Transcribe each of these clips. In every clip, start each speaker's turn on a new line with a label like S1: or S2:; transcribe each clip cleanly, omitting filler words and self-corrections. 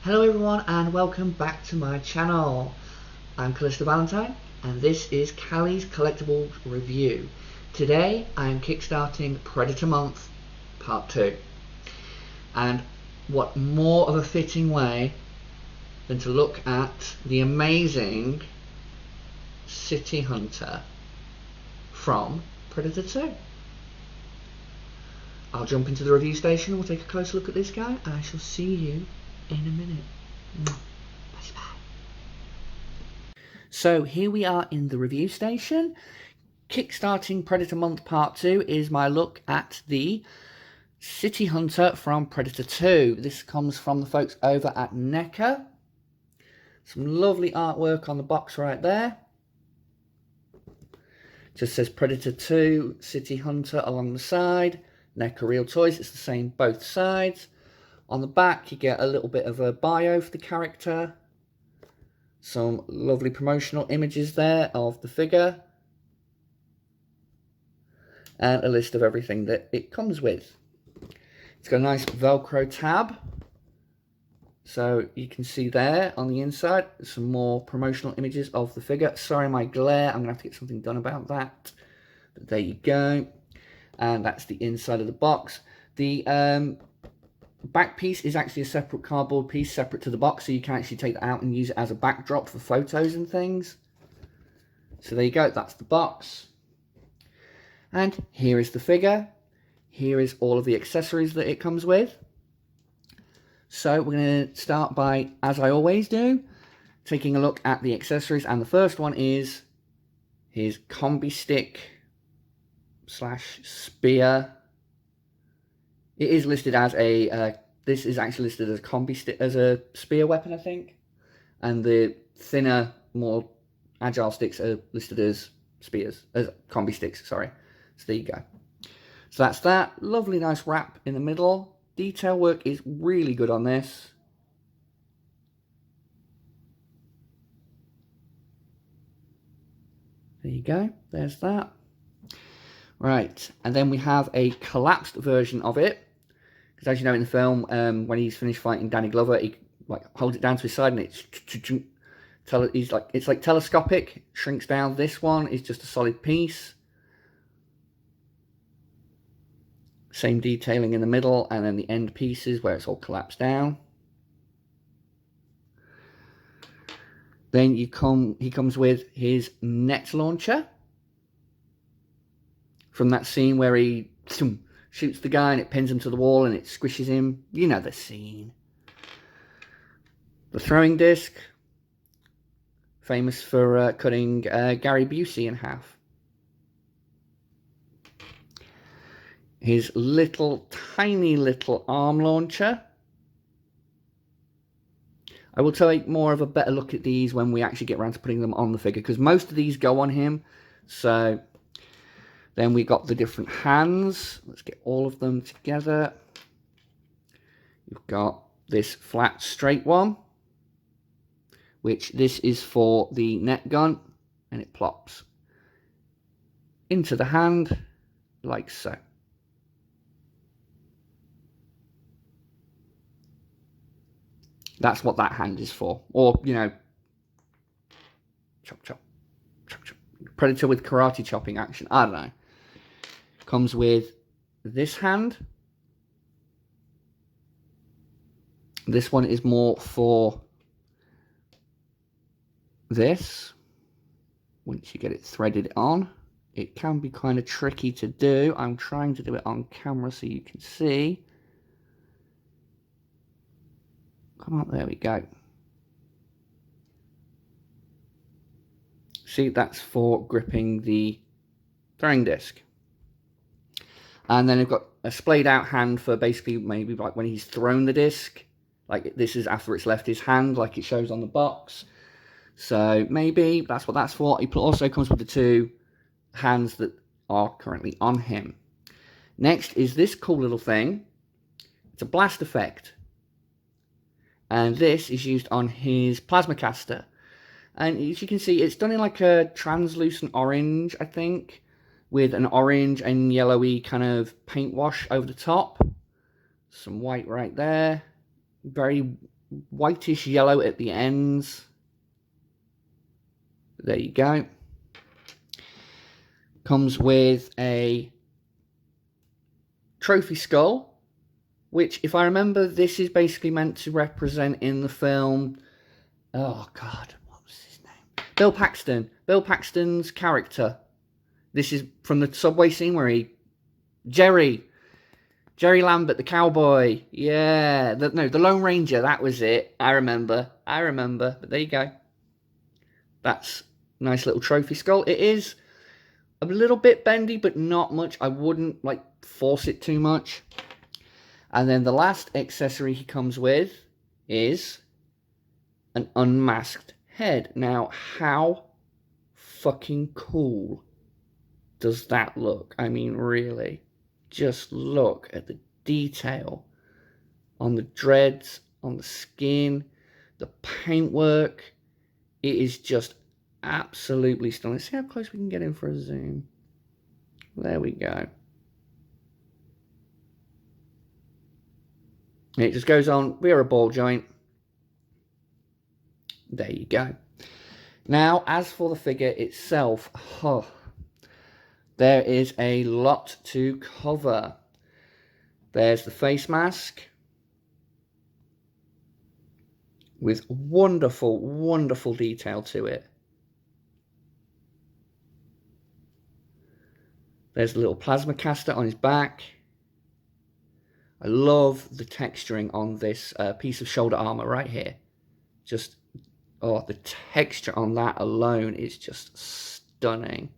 S1: Hello everyone and welcome back to my channel. I'm Callista Valentine and this is Callie's Collectibles Review. Today I am kickstarting Predator Month Part 2. And what more of a fitting way than to look at the amazing City Hunter from Predator 2. I'll jump into the review station, we'll take a closer look at this guy, and I shall see you in a minute. Bye. So here we are in the review station. Kickstarting Predator Month Part 2 is my look at the City Hunter from Predator 2. This comes from the folks over at Neca. Some lovely artwork on the box right there. Just says Predator 2 City Hunter along the side. Neca Real Toys, it's the same both sides. On the back you get a little bit of a bio for the character. Some lovely promotional images there of the figure. And a list of everything that it comes with. It's got a nice Velcro tab. So you can see there on the inside some more promotional images of the figure. Sorry my glare, I'm going to have to get something done about that. But there you go. And that's the inside of the box. The back piece is actually a separate cardboard piece separate to the box, so you can actually take that out and use it as a backdrop for photos and things. So there you go, that's the box. And here is the figure. Here is all of the accessories that it comes with. So we're going to start by, as I always do, taking a look at the accessories. And the first one is his combi stick / spear. It is listed as a, this is actually listed as a combi stick, as a spear weapon, I think. And the thinner, more agile sticks are listed as spears, as combi sticks, sorry. So there you go. So that's that. Lovely nice wrap in the middle. Detail work is really good on this. There you go. There's that. Right. And then we have a collapsed version of it. Because as you know in the film, when he's finished fighting Danny Glover, he like holds it down to his side and it's like telescopic, shrinks down. This one is just a solid piece. Same detailing in the middle, and then the end pieces where it's all collapsed down. Then he comes with his net launcher. From that scene where he shoots the guy and it pins him to the wall and it squishes him. You know the scene. The throwing disc. Famous for cutting Gary Busey in half. His tiny little arm launcher. I will take more of a better look at these when we actually get around to putting them on the figure, because most of these go on him. So then we got the different hands. Let's get all of them together. You've got this flat straight one, which this is for the net gun, and it plops into the hand like so. That's what that hand is for. Or, you know, chop, chop, chop, chop. Predator with karate chopping action. I don't know. Comes with this hand. This one is more for this. Once you get it threaded on. It can be kind of tricky to do. I'm trying to do it on camera so you can see. Come on, there we go. See, that's for gripping the throwing disc. And then I've got a splayed out hand for basically maybe like when he's thrown the disc. Like this is after it's left his hand, like it shows on the box. So maybe that's what that's for. It also comes with the two hands that are currently on him. Next is this cool little thing. It's a blast effect. And this is used on his plasma caster. And as you can see, it's done in like a translucent orange, I think, with an orange and yellowy kind of paint wash over the top. Some white right there. Very whitish yellow at the ends. There you go. Comes with a trophy skull, which, if I remember, this is basically meant to represent in the film, oh god, what was his name? Bill Paxton. Bill Paxton's character. This is from the subway scene where Jerry Lambert, the cowboy. Yeah, the Lone Ranger, that was it. I remember, but there you go. That's a nice little trophy skull. It is a little bit bendy, but not much. I wouldn't like force it too much. And then the last accessory he comes with is an unmasked head. Now, how fucking cool does that look? I mean, really, just look at the detail on the dreads, on the skin, the paintwork. It is just absolutely stunning. Let's see how close we can get in for a zoom. There we go. It just goes on via a ball joint. There you go. Now, as for the figure itself, there is a lot to cover. There's the face mask with wonderful, wonderful detail to it. There's the little plasma caster on his back. I love the texturing on this piece of shoulder armor right here. Just, oh, the texture on that alone is just stunning.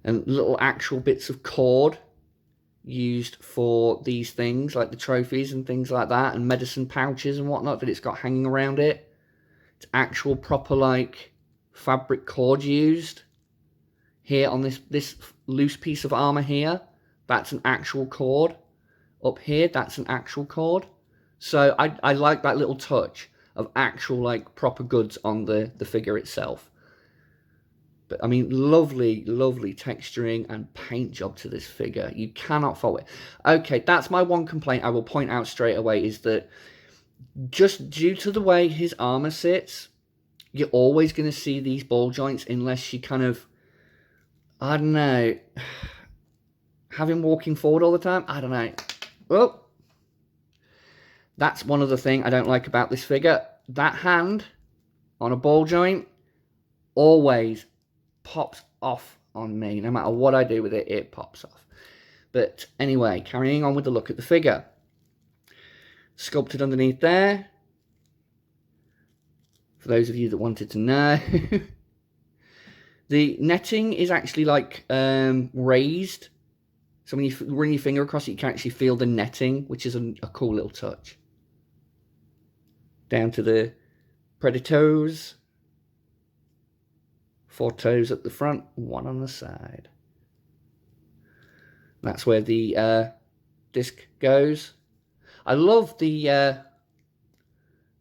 S1: And little actual bits of cord used for these things, like the trophies and things like that, and medicine pouches and whatnot that it's got hanging around it. It's actual proper, like, fabric cord used. Here on this loose piece of armor here, that's an actual cord. Up here, that's an actual cord. So I like that little touch of actual, like, proper goods on the figure itself. But, I mean, lovely, lovely texturing and paint job to this figure. You cannot fault it. Okay, that's my one complaint I will point out straight away, is that just due to the way his armor sits, you're always going to see these ball joints unless you kind of, I don't know, have him walking forward all the time. I don't know. Well, that's one other thing I don't like about this figure. That hand on a ball joint always pops off on me. No matter what I do with it, it pops off. But anyway, carrying on with the look at the figure. Sculpted underneath there, for those of you that wanted to know. The netting is actually like raised. So when you run your finger across it, you can actually feel the netting, which is a cool little touch. Down to the predators. 4 toes at the front, 1 on the side. That's where the disc goes. I love the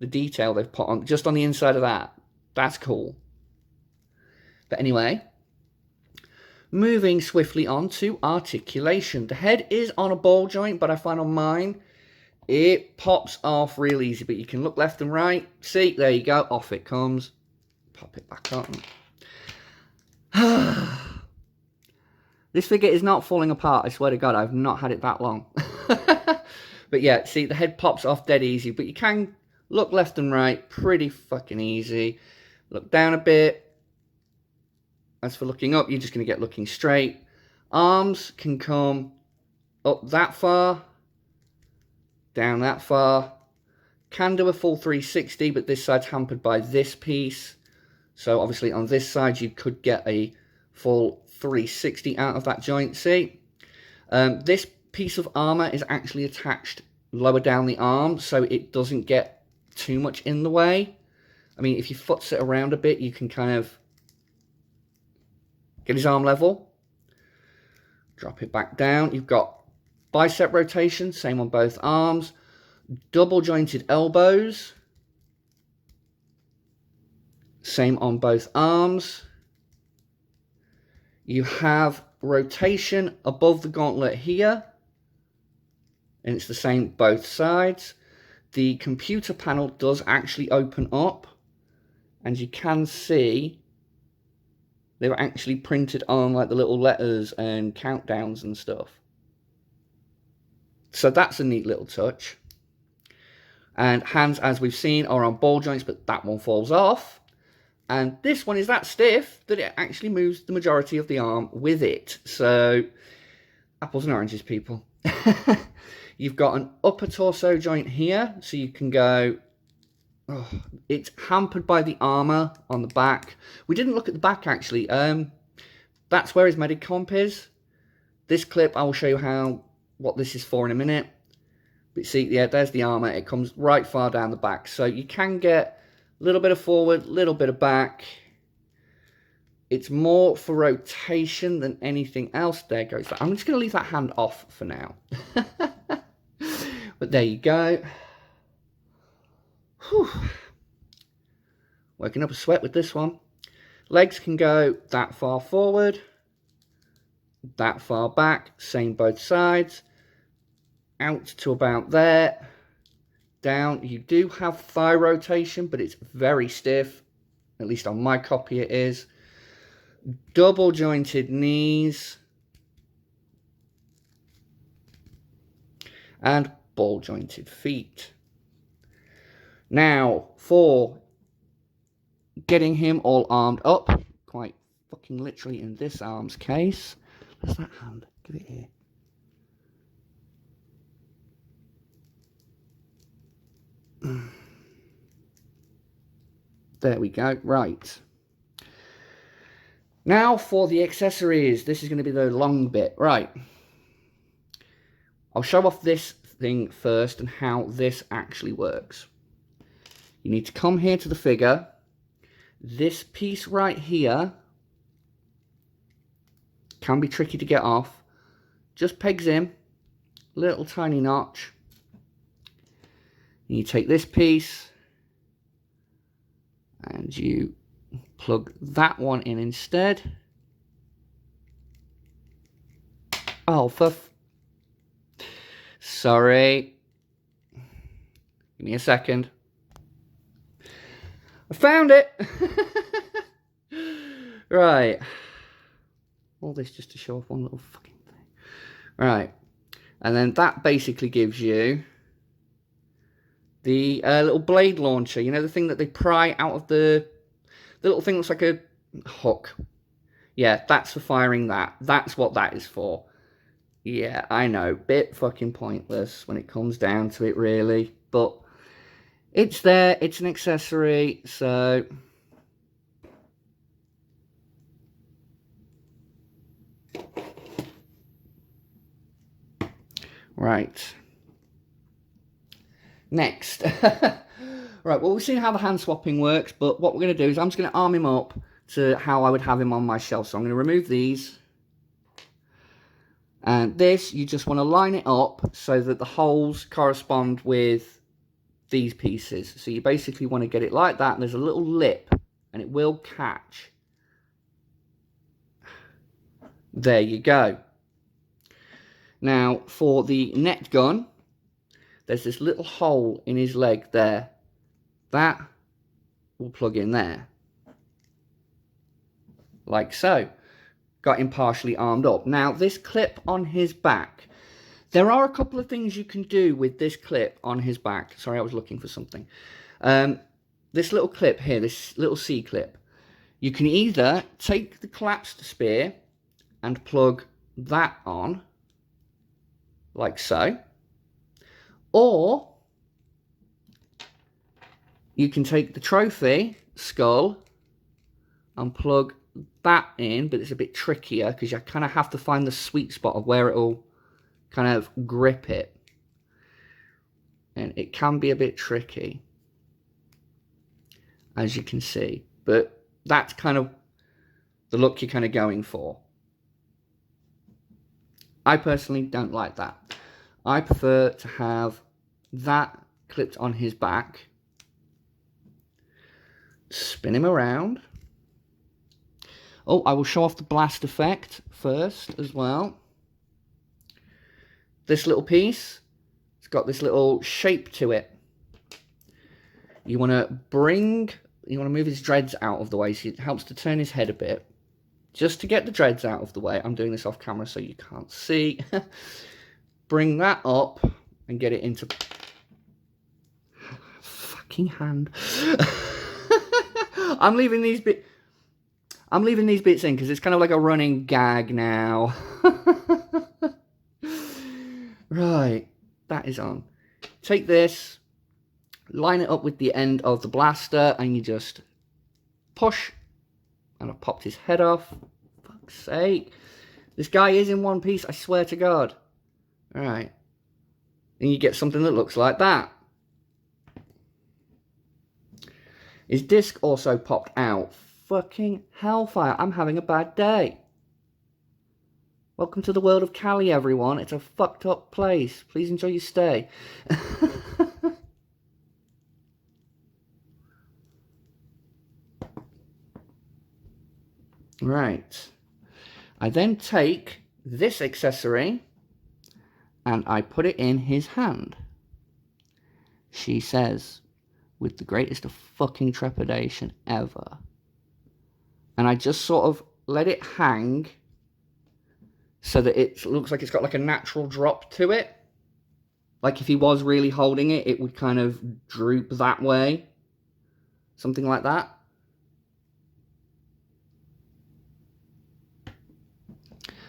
S1: detail they've put on just on the inside of that. That's cool. But anyway, moving swiftly on to articulation. The head is on a ball joint, but I find on mine, it pops off real easy. But you can look left and right. See, there you go. Off it comes. Pop it back on. This figure is not falling apart. I swear to God, I've not had it that long. But yeah, see, the head pops off dead easy. But you can look left and right. Pretty fucking easy. Look down a bit. As for looking up, you're just going to get looking straight. Arms can come up that far, down that far. Can do a full 360, but this side's hampered by this piece. So obviously on this side, you could get a full 360 out of that joint. See? This piece of armor is actually attached lower down the arm, so it doesn't get too much in the way. I mean, if you futz it around a bit, you can kind of get his arm level. Drop it back down. You've got bicep rotation, same on both arms. Double jointed elbows. Same on both arms. You have rotation above the gauntlet here. And it's the same both sides. the computer panel does actually open up, and you can see they were actually printed on like the little letters and countdowns and stuff. So that's a neat little touch. And hands, as we've seen, are on ball joints, but that one falls off. And this one is that stiff that it actually moves the majority of the arm with it. So, apples and oranges, people. You've got an upper torso joint here, so you can go... Oh, it's hampered by the armour on the back. We didn't look at the back, actually. That's where his Medicomp is. This clip, I will show you what this is for in a minute. But see, yeah, there's the armour. It comes right far down the back. So you can get a little bit of forward, a little bit of back. It's more for rotation than anything else. There goes that. I'm just going to leave that hand off for now. But there you go. Whew. Working up a sweat with this one. Legs can go that far forward, that far back, same both sides. Out to about there, down. You do have thigh rotation, but it's very stiff, at least on my copy it is. Double jointed knees and ball jointed feet. Now for getting him all armed up, quite fucking literally in this arm's case. Where's that hand? Give it here. There we go. Right. Now for the accessories. This is going to be the long bit. Right. I'll show off this thing first and how this actually works. You need to come here to the figure. This piece right here can be tricky to get off. Just pegs in. Little tiny notch. You take this piece and you plug that one in instead. Oh, sorry. Give me a second. I found it! Right. All this just to show off one little fucking thing. Right. And then that basically gives you the little blade launcher, you know, the thing that they pry out of the little thing looks like a hook. Yeah, that's for firing that. That's what that is for. Yeah, I know, bit fucking pointless when it comes down to it, really. But it's there, it's an accessory, so... Right. Next. Right, well, we've seen how the hand swapping works, but what we're going to do is I'm just going to arm him up to how I would have him on my shelf. So I'm going to remove these. And this, you just want to line it up so that the holes correspond with these pieces. So you basically want to get it like that, and there's a little lip, and it will catch. There you go. Now, for the net gun, there's this little hole in his leg there. That will plug in there. Like so. Got him partially armed up. Now, this clip on his back. There are a couple of things you can do with this clip on his back. Sorry, I was looking for something. This little clip here, this little C-clip. You can either take the collapsed spear and plug that on. Like so. Or you can take the trophy skull and plug that in, but it's a bit trickier because you kind of have to find the sweet spot of where it'll kind of grip it. And it can be a bit tricky, as you can see. But that's kind of the look you're kind of going for. I personally don't like that. I prefer to have that clipped on his back. Spin him around. Oh, I will show off the blast effect first as well. This little piece, it's got this little shape to it. You want to move his dreads out of the way, so it helps to turn his head a bit. Just to get the dreads out of the way. I'm doing this off camera so you can't see. Bring that up and get it into... Fucking hand. I'm leaving these bits in because it's kind of like a running gag now. Right, that is on. Take this, line it up with the end of the blaster, and you just push. And I've popped his head off. Fuck's sake. This guy is in one piece, I swear to God. Alright. And you get something that looks like that. His disc also popped out. Fucking hellfire. I'm having a bad day. Welcome to the world of Cali, everyone. It's a fucked up place. Please enjoy your stay. Right. I then take this accessory and I put it in his hand. She says, with the greatest of fucking trepidation ever. And I just sort of let it hang so that it looks like it's got like a natural drop to it. Like if he was really holding it, it would kind of droop that way. Something like that.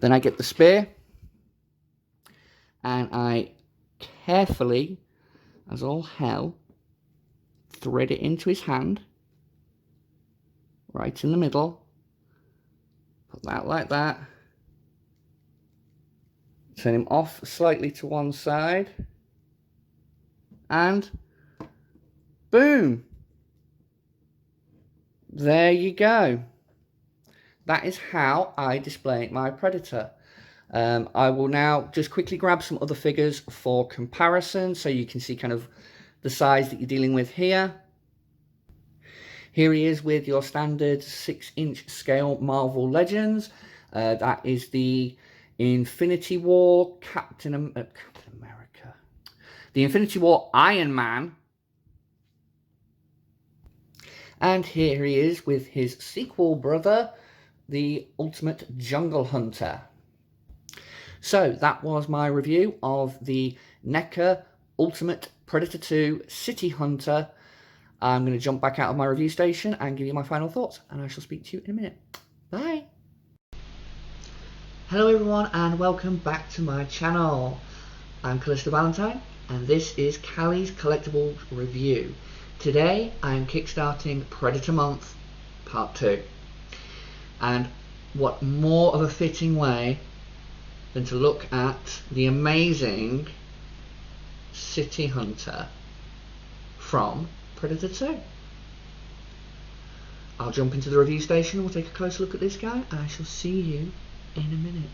S1: Then I get the spear. And I carefully, as all hell, thread it into his hand. Right in the middle. Put that like that. Turn him off slightly to one side. And boom. There you go. That is how I display my Predator. I will now just quickly grab some other figures for comparison so you can see kind of the size that you're dealing with here. Here he is with your standard 6-inch scale Marvel Legends. That is the Infinity War Captain America. The Infinity War Iron Man. And here he is with his sequel brother, the Ultimate Jungle Hunter. So that was my review of the NECA Ultimate Predator 2 City Hunter. I'm going to jump back out of my review station and give you my final thoughts, and I shall speak to you in a minute. Bye! Hello everyone and welcome back to my channel. I'm Callista Valentine and this is Callie's Collectibles Review. Today I am kickstarting Predator Month Part 2. And what more of a fitting way than to look at the amazing City Hunter from Predator 2. I'll jump into the review station, we'll take a closer look at this guy, and I shall see you in a minute.